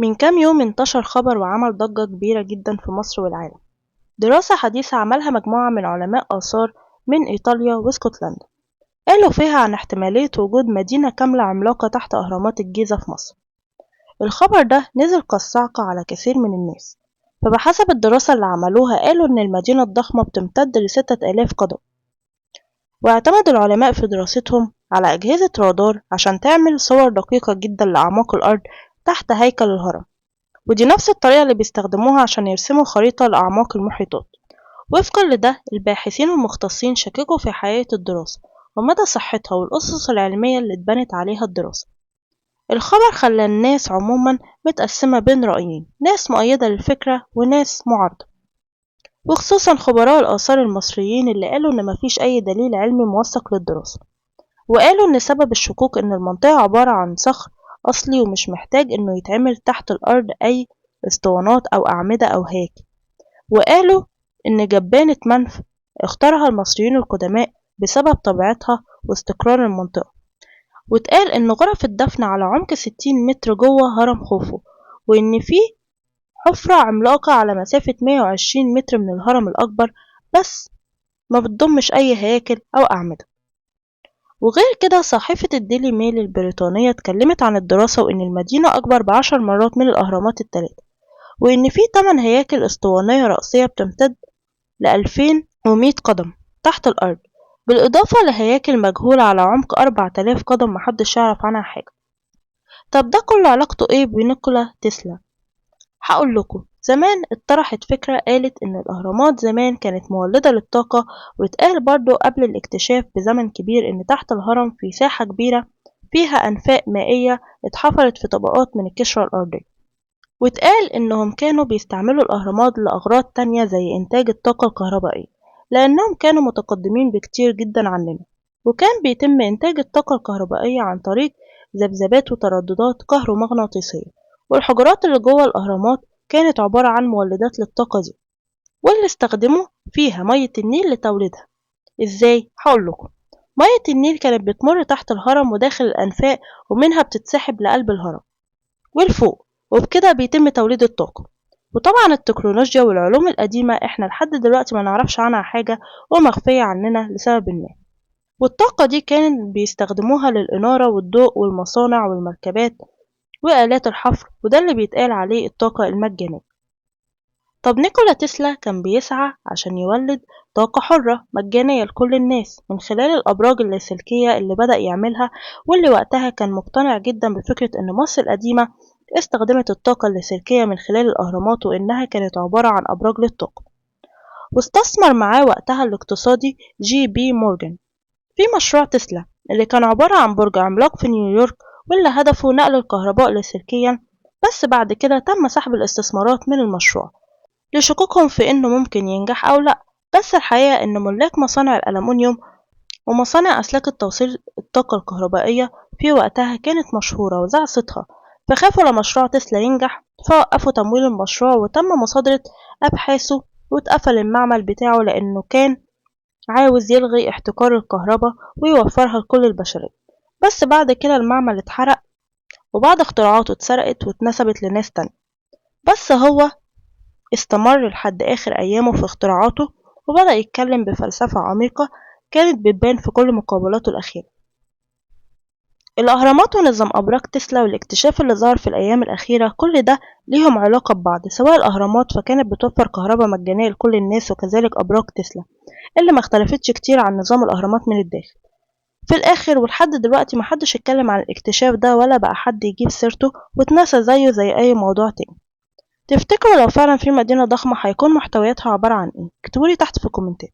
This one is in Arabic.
من كام يوم انتشر خبر وعمل ضجة كبيرة جدا في مصر والعالم. دراسة حديثة عملها مجموعة من علماء آثار من إيطاليا واسكتلندا، قالوا فيها عن احتمالية وجود مدينة كاملة عملاقة تحت أهرامات الجيزة في مصر. الخبر ده نزل كالصاعقة على كثير من الناس، فبحسب الدراسة اللي عملوها قالوا إن المدينة الضخمة بتمتد ل6000 قدم. واعتمد العلماء في دراستهم على أجهزة رادار عشان تعمل صور دقيقة جدا لأعماق الأرض تحت هيكل الهرم، ودي نفس الطريقة اللي بيستخدموها عشان يرسموا خريطة لأعماق المحيطات. وفقا لده الباحثين والمختصين شككوا في حقيقة الدراسة ومدى صحتها والأسس العلمية اللي اتبنت عليها الدراسة. الخبر خلى الناس عموما متقسمة بين رأيين، ناس مؤيدة للفكرة وناس معارضة، وخصوصا خبراء الآثار المصريين اللي قالوا إن مفيش أي دليل علمي موثق للدراسة، وقالوا إن سبب الشكوك إن المنطقة عبارة عن صخر أصلي ومش محتاج إنه يتعمل تحت الأرض أي اسطوانات أو أعمدة أو هياكل. وقالوا إن جبانة منف اختارها المصريين القدماء بسبب طبيعتها واستقرار المنطقة. واتقال إن غرف الدفن على عمق 60 متر جوه هرم خوفو، وإن في حفرة عملاقة على مسافة 120 متر من الهرم الأكبر بس ما بتضمش أي هياكل أو أعمدة. وغير كده صحيفة الديلي ميل البريطانية اتكلمت عن الدراسة وإن المدينة أكبر ب10 مرات من الأهرامات الثلاثة، وإن في 8 هياكل اسطوانية رأسية بتمتد ل2100 قدم تحت الأرض، بالإضافة لهياكل مجهولة على عمق 4000 قدم محدش يعرف عنها حاجة. طب ده كله علاقته إيه بنيكولا تسلا؟ هقول لكم. زمان اتطرحت فكرة قالت إن الأهرامات زمان كانت مولدة للطاقة، واتقال برضو قبل الاكتشاف بزمن كبير إن تحت الهرم في ساحة كبيرة فيها أنفاق مائية اتحفرت في طبقات من القشرة الأرضية، واتقال إنهم كانوا بيستعملوا الأهرامات لأغراض تانية زي إنتاج الطاقة الكهربائية، لأنهم كانوا متقدمين بكتير جدا عننا، وكان بيتم إنتاج الطاقة الكهربائية عن طريق ذبذبات وترددات كهرومغناطيسية، والحجرات اللي جوه الأهرامات كانت عبارة عن مولدات للطاقة دي، واللي استخدموا فيها مية النيل لتوليدها. ازاي؟ هقولكم. مية النيل كانت بتمر تحت الهرم وداخل الأنفاق، ومنها بتتسحب لقلب الهرم والفوق، وبكده بيتم توليد الطاقة. وطبعا التكنولوجيا والعلوم القديمة احنا لحد دلوقتي ما نعرفش عنها حاجة ومخفية عننا لسبب ما، والطاقة دي كانوا بيستخدموها للإنارة والضوء والمصانع والمركبات وآلات الحفر، وده اللي بيتقال عليه الطاقة المجانية. طب نيكولا تسلا كان بيسعى عشان يولد طاقة حرة مجانية لكل الناس من خلال الأبراج اللاسلكية اللي بدأ يعملها، واللي وقتها كان مقتنع جدا بفكرة إن مصر القديمة استخدمت الطاقة اللاسلكية من خلال الأهرامات وإنها كانت عبارة عن أبراج للطاقة. واستثمر معاه وقتها الاقتصادي جي بي مورجان في مشروع تسلا اللي كان عبارة عن برج عملاق في نيويورك، واللي هدفه نقل الكهرباء لاسلكيا. بس بعد كده تم سحب الاستثمارات من المشروع لشكوكهم في إنه ممكن ينجح أو لأ. بس الحقيقة إن ملاك مصانع الألمنيوم ومصانع أسلاك التوصيل الطاقة الكهربائية في وقتها كانت مشهورة وذاع صيتها، فخافوا لمشروع تسلا ينجح، فوقفوا تمويل المشروع وتم مصادرة أبحاثه، واتقفل المعمل بتاعه لأنه كان عاوز يلغي احتكار الكهرباء ويوفرها لكل البشرية. بس بعد كده المعمل اتحرق وبعض اختراعاته اتسرقت واتنسبت لناس تانية، بس هو استمر لحد آخر أيامه في اختراعاته، وبدأ يتكلم بفلسفة عميقة كانت بتبان في كل مقابلاته الأخيرة. الأهرامات ونظام أبراج تسلا والاكتشاف اللي ظهر في الأيام الأخيرة كل ده ليهم علاقة ببعض، سواء الأهرامات فكانت بتوفر كهرباء مجانية لكل الناس، وكذلك أبراج تسلا اللي ما اختلفتش كتير عن نظام الأهرامات من الداخل. في الآخر ولحد دلوقتي محدش اتكلم عن الاكتشاف ده ولا بقى حد يجيب سيرته، واتنسى زيه زي أي موضوع تاني. تفتكروا لو فعلا في مدينة ضخمة هيكون محتوياتها عبارة عن ايه؟ اكتبولي تحت في الكومنتات.